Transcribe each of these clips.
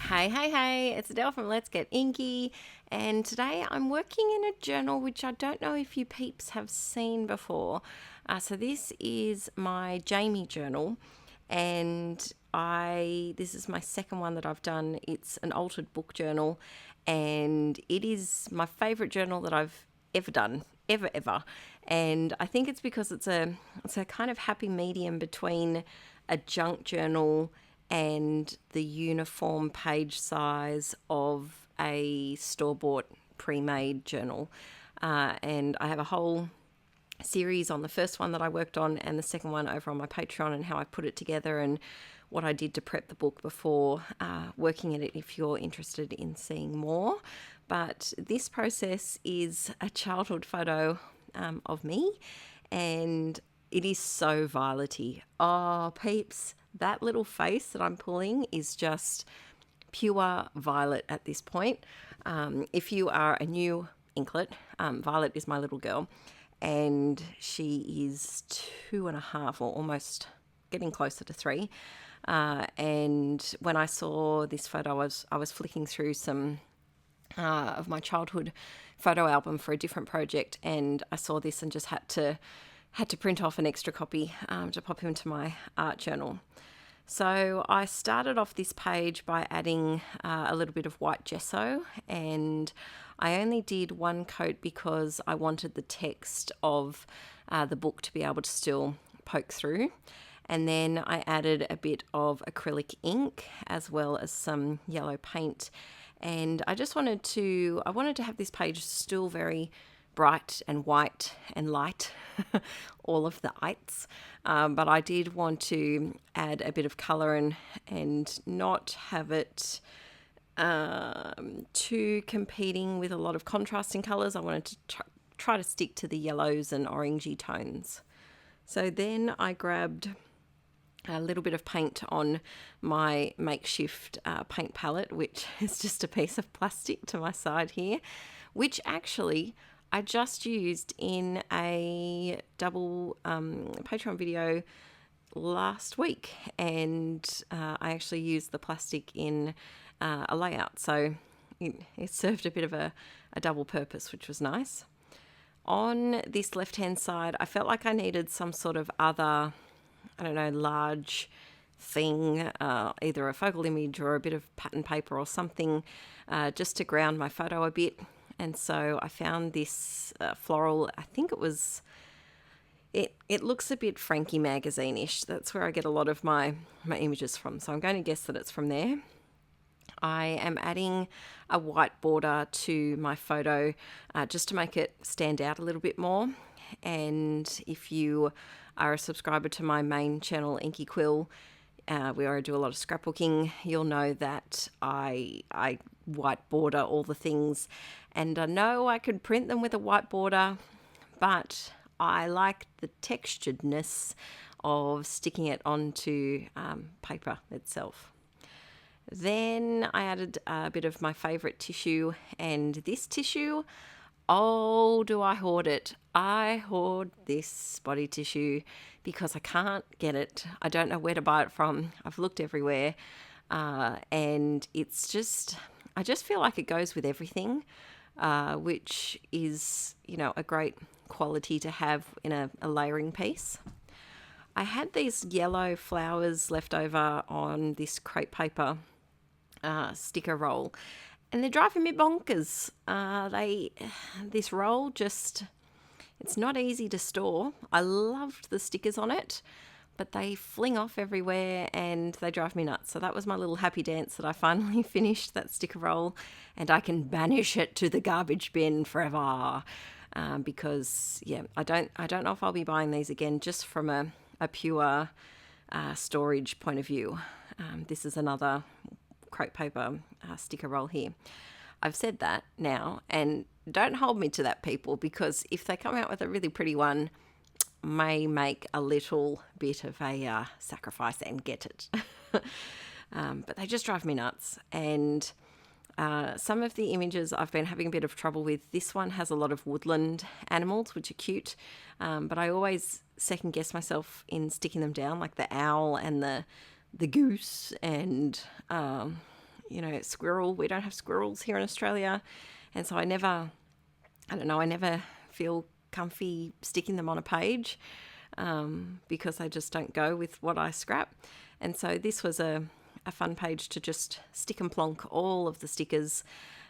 Hey, it's Adele from Let's Get Inkie, and today I'm working in a journal which I don't know if you peeps have seen before. So this is my Jamie journal, and this is my second one that I've done. It's an altered book journal, and it is my favourite journal that I've ever done, ever. And I think it's because it's a kind of happy medium between a junk journal and the uniform page size of a store-bought pre-made journal. And I have a whole series on the first one that I worked on and the second one over on my Patreon, and how I put it together and what I did to prep the book before working in it, if you're interested in seeing more. But this process is a childhood photo of me, and it is so violety. Oh, peeps, that little face that I'm pulling is just pure Violet at this point. If you are a new inklet, Violet is my little girl, and she is 2.5 or almost getting closer to 3. And when I saw this photo, I was flicking through some of my childhood photo album for a different project, and I saw this and just had to print off an extra copy to pop into my art journal. So I started off this page by adding a little bit of white gesso, and I only did one coat because I wanted the text of the book to be able to still poke through. And then I added a bit of acrylic ink as well as some yellow paint. And I wanted to have this page still very bright and white and light, all of the ites. But I did want to add a bit of colour and not have it too competing with a lot of contrasting colours. I wanted to try to stick to the yellows and orangey tones. So then I grabbed a little bit of paint on my makeshift paint palette, which is just a piece of plastic to my side here, which actually I just used in a double Patreon video last week, and I actually used the plastic in a layout, so it served a bit of a double purpose, which was nice. On this left-hand side, I felt like I needed some sort of other, I don't know, large thing, either a focal image or a bit of pattern paper or something, just to ground my photo a bit. And so I found this floral. I think it looks a bit Frankie magazine-ish. That's where I get a lot of my images from. So I'm going to guess that it's from there. I am adding a white border to my photo just to make it stand out a little bit more. And if you are a subscriber to my main channel, Inkie Quill, where I do a lot of scrapbooking, you'll know that I white border all the things. And I know I could print them with a white border, but I like the texturedness of sticking it onto paper itself. Then I added a bit of my favourite tissue, and this tissue, oh, do I hoard it. I hoard this body tissue because I can't get it. I don't know where to buy it from. I've looked everywhere, and it's just, I just feel like it goes with everything, which is, a great quality to have in a layering piece. I had these yellow flowers left over on this crepe paper sticker roll, and they're driving me bonkers. This roll just, it's not easy to store. I loved the stickers on it, but they fling off everywhere and they drive me nuts. So that was my little happy dance that I finally finished that sticker roll, and I can banish it to the garbage bin forever. Because I don't know if I'll be buying these again, just from a pure storage point of view. This is another crepe paper sticker roll here. I've said that now, and don't hold me to that, people, because if they come out with a really pretty one, may make a little bit of a sacrifice and get it. But they just drive me nuts. And some of the images I've been having a bit of trouble with. This one has a lot of woodland animals, which are cute, but I always second guess myself in sticking them down, like the owl and the goose and squirrel. We don't have squirrels here in Australia. And so I never feel comfy sticking them on a page because they just don't go with what I scrap. And so this was a fun page to just stick and plonk all of the stickers.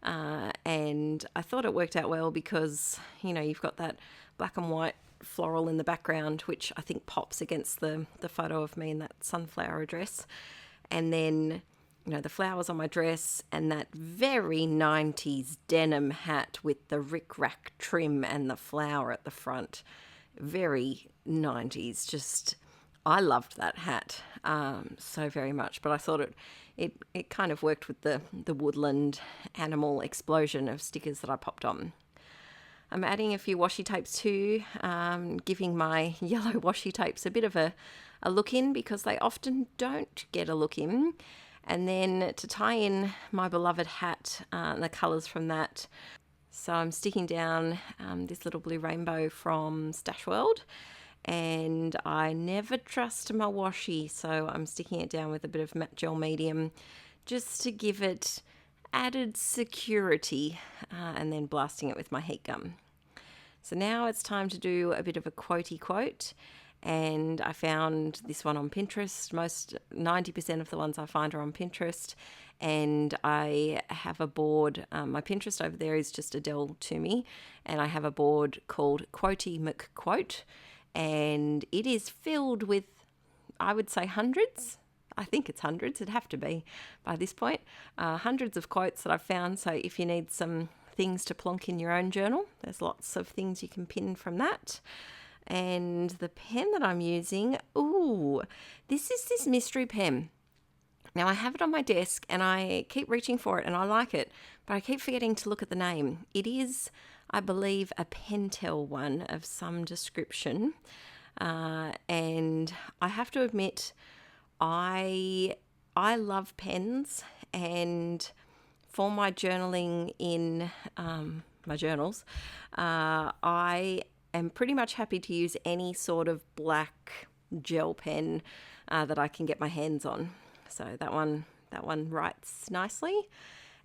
And I thought it worked out well because, you've got that black and white floral in the background, which I think pops against the photo of me in that sunflower dress. And then, the flowers on my dress and that very 90s denim hat with the rick-rack trim and the flower at the front. Very 90s. Just, I loved that hat so very much. But I thought it kind of worked with the woodland animal explosion of stickers that I popped on. I'm adding a few washi tapes too, giving my yellow washi tapes a bit of a look in because they often don't get a look in. And then to tie in my beloved hat and the colours from that. So I'm sticking down this little blue rainbow from Stash World, and I never trust my washi, so I'm sticking it down with a bit of matte gel medium just to give it added security, and then blasting it with my heat gun. So now it's time to do a bit of a quotey quote, and I found this one on Pinterest. 90% of the ones I find are on Pinterest, and I have a board. My Pinterest over there is just Adele Toomey, and I have a board called Quotey McQuote, and it is filled with, I would say, hundreds. I think it's hundreds. It'd have to be by this point. Hundreds of quotes that I've found. So if you need some things to plonk in your own journal, there's lots of things you can pin from that. And the pen that I'm using, this is this mystery pen. Now I have it on my desk and I keep reaching for it and I like it, but I keep forgetting to look at the name. It is, I believe, a Pentel one of some description. And I have to admit, I love pens, and for my journaling in my journals, I am pretty much happy to use any sort of black gel pen that I can get my hands on. So that one writes nicely.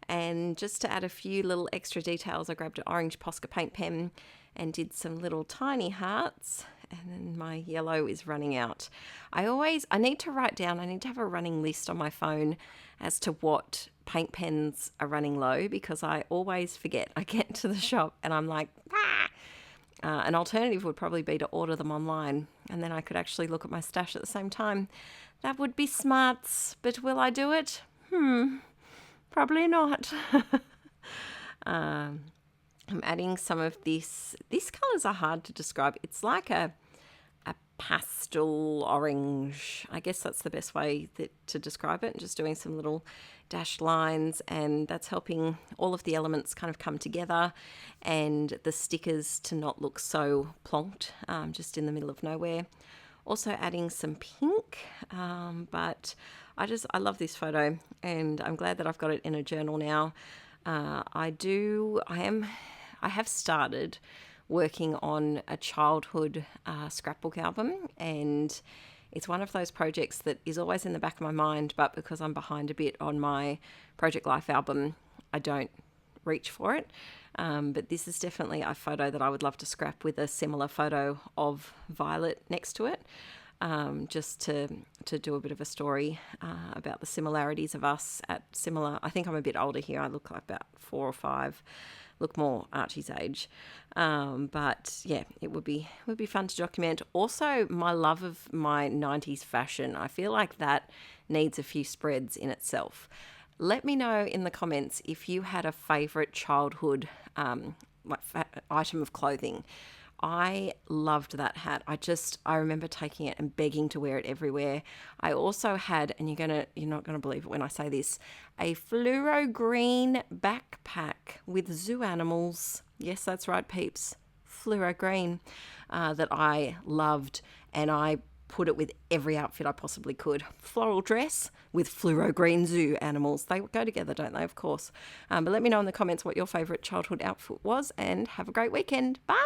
And just to add a few little extra details, I grabbed an orange Posca paint pen and did some little tiny hearts. And then my yellow is running out. I need to write down, I need to have a running list on my phone as to what paint pens are running low, because I always forget. I get to the shop and I'm like, an alternative would probably be to order them online, and then I could actually look at my stash at the same time. That would be smarts, but will I do it? Probably not. I'm adding some of this. These colours are hard to describe. It's like a pastel orange. I guess that's the best way to describe it. Just doing some little dashed lines, and that's helping all of the elements kind of come together and the stickers to not look so plonked, just in the middle of nowhere. Also adding some pink, but I love this photo, and I'm glad that I've got it in a journal now. I have started working on a childhood scrapbook album, and it's one of those projects that is always in the back of my mind, but because I'm behind a bit on my Project Life album, I don't reach for it. But this is definitely a photo that I would love to scrap with a similar photo of Violet next to it, just to do a bit of a story about the similarities of us at similar. I think I'm a bit older here. I look like about 4 or 5. Look more Archie's age, but yeah, it would be fun to document. Also, my love of my 90s fashion, I feel like that needs a few spreads in itself. Let me know in the comments if you had a favorite childhood item of clothing. I loved that hat. I remember taking it and begging to wear it everywhere. I also had, and you're not gonna believe it when I say this, a fluoro green backpack with zoo animals. Yes, that's right, peeps. Fluoro green, that I loved, and I put it with every outfit I possibly could. Floral dress with fluoro green zoo animals. They go together, don't they? Of course. But let me know in the comments what your favorite childhood outfit was, and have a great weekend. Bye.